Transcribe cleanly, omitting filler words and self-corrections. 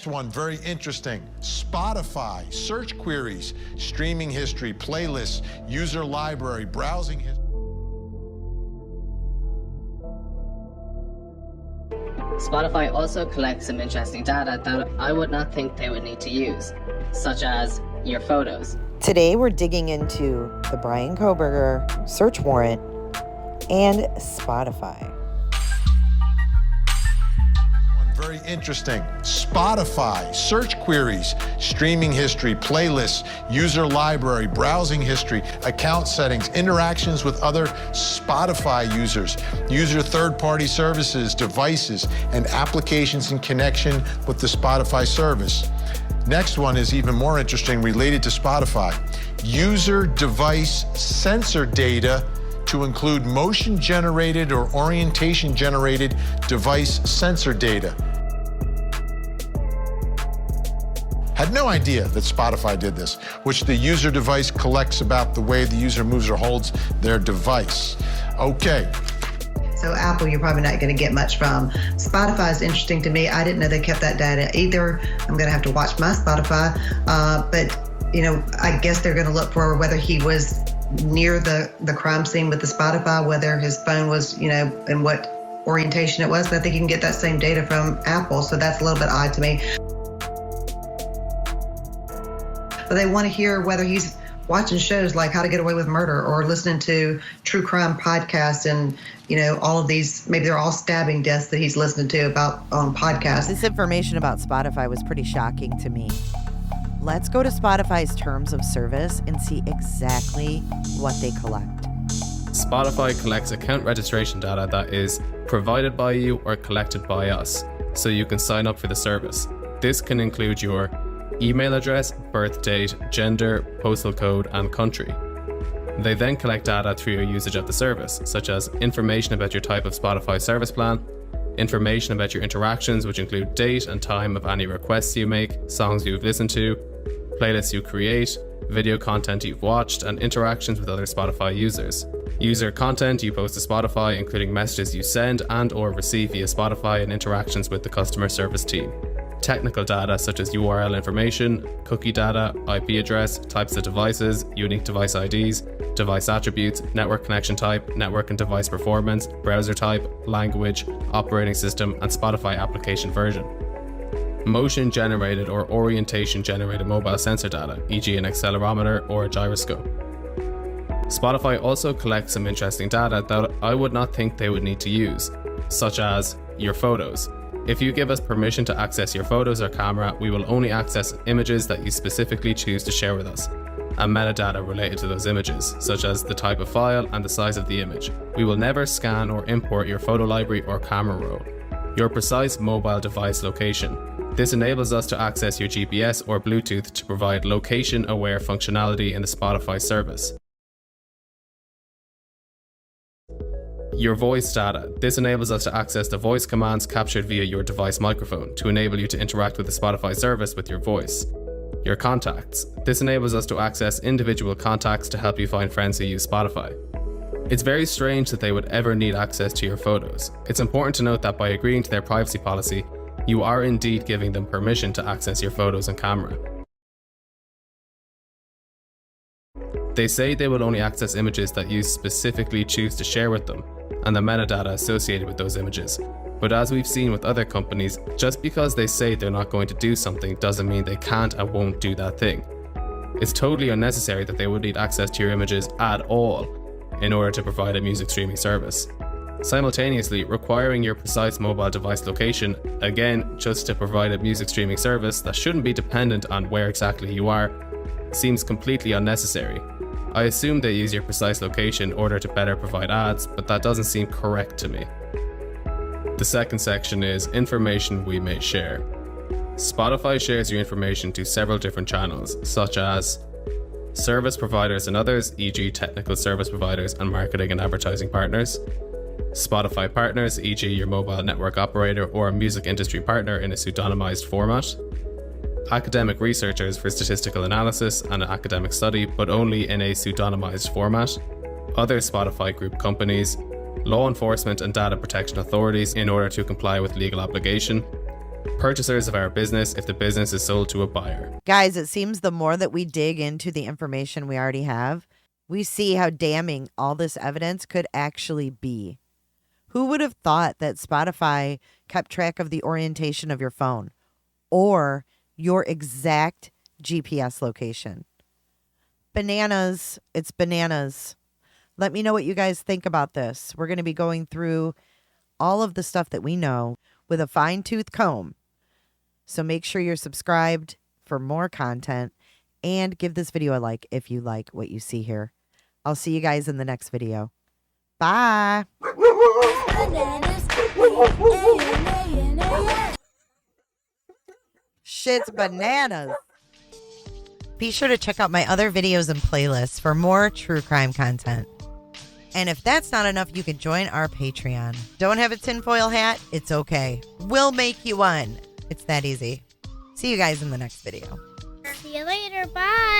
Next one, very interesting. Spotify, search queries, streaming history, playlists, user library, browsing history. Spotify also collects some interesting data that I would not think they would need to use, such as your photos. Today we're digging into the Bryan Kohberger search warrant and Spotify. Very interesting. Spotify, search queries, streaming history, playlists, user library, browsing history, account settings, interactions with other Spotify users, user third-party services, devices, and applications in connection with the Spotify service. Next one is even more interesting, related to Spotify. User device sensor data to include motion-generated or orientation-generated device sensor data. Had no idea that Spotify did this, which the user device collects about the way the user moves or holds their device. Okay. So Apple, you're probably not going to get much from. Spotify is interesting to me. I didn't know they kept that data either. I'm going to have to watch my Spotify. But, you know, I guess they're going to look for whether he was near the crime scene with the Spotify, whether his phone was, you know, and what orientation it was. But I think you can get that same data from Apple. So that's a little bit odd to me. But they want to hear whether he's watching shows like How to Get Away with Murder or listening to true crime podcasts and, you know, all of these, maybe they're all stabbing deaths that he's listening to about on podcasts. This information about Spotify was pretty shocking to me. Let's go to Spotify's terms of service and see exactly what they collect. Spotify collects account registration data that is provided by you or collected by us, so you can sign up for the service. This can include your email address, birth date, gender, postal code, and country. They then collect data through your usage of the service, such as information about your type of Spotify service plan, information about your interactions, which include date and time of any requests you make, songs you've listened to, playlists you create, video content you've watched, and interactions with other Spotify users. User content you post to Spotify, including messages you send and or receive via Spotify, and interactions with the customer service team. Technical data such as URL information, cookie data, IP address, types of devices, unique device IDs, device attributes, network connection type, network and device performance, browser type, language, operating system, and Spotify application version. Motion generated or orientation generated mobile sensor data, e.g. an accelerometer or a gyroscope. Spotify also collects some interesting data that I would not think they would need to use, such as your photos. If you give us permission to access your photos or camera, we will only access images that you specifically choose to share with us, and metadata related to those images, such as the type of file and the size of the image. We will never scan or import your photo library or camera roll. Your precise mobile device location. This enables us to access your GPS or Bluetooth to provide location-aware functionality in the Spotify service. Your voice data. This enables us to access the voice commands captured via your device microphone to enable you to interact with the Spotify service with your voice. Your contacts. This enables us to access individual contacts to help you find friends who use Spotify. It's very strange that they would ever need access to your photos. It's important to note that by agreeing to their privacy policy, you are indeed giving them permission to access your photos and camera. They say they will only access images that you specifically choose to share with them, and the metadata associated with those images. But as we've seen with other companies, just because they say they're not going to do something doesn't mean they can't and won't do that thing. It's totally unnecessary that they would need access to your images at all in order to provide a music streaming service. Simultaneously, requiring your precise mobile device location, again, just to provide a music streaming service that shouldn't be dependent on where exactly you are, seems completely unnecessary. I assume they use your precise location in order to better provide ads, but that doesn't seem correct to me. The second section is information we may share. Spotify shares your information to several different channels, such as service providers and others, e.g. technical service providers and marketing and advertising partners, Spotify partners, e.g. your mobile network operator or a music industry partner in a pseudonymized format, academic researchers for statistical analysis and an academic study, but only in a pseudonymized format, other Spotify group companies, law enforcement and data protection authorities in order to comply with legal obligation, purchasers of our business if the business is sold to a buyer. Guys, it seems the more that we dig into the information we already have, we see how damning all this evidence could actually be. Who would have thought that Spotify kept track of the orientation of your phone or your exact GPS location? Bananas. It's bananas. Let me know what you guys think about this. We're going to be going through all of the stuff that we know with a fine-tooth comb. So make sure you're subscribed for more content and give this video a like if you like what you see here. I'll see you guys in the next video. Bye. Shit's bananas. Be sure to check out my other videos and playlists for more true crime content. And if that's not enough, you can join our Patreon. Don't have a tinfoil hat? It's okay. We'll make you one. It's that easy. See you guys in the next video. See you later. Bye.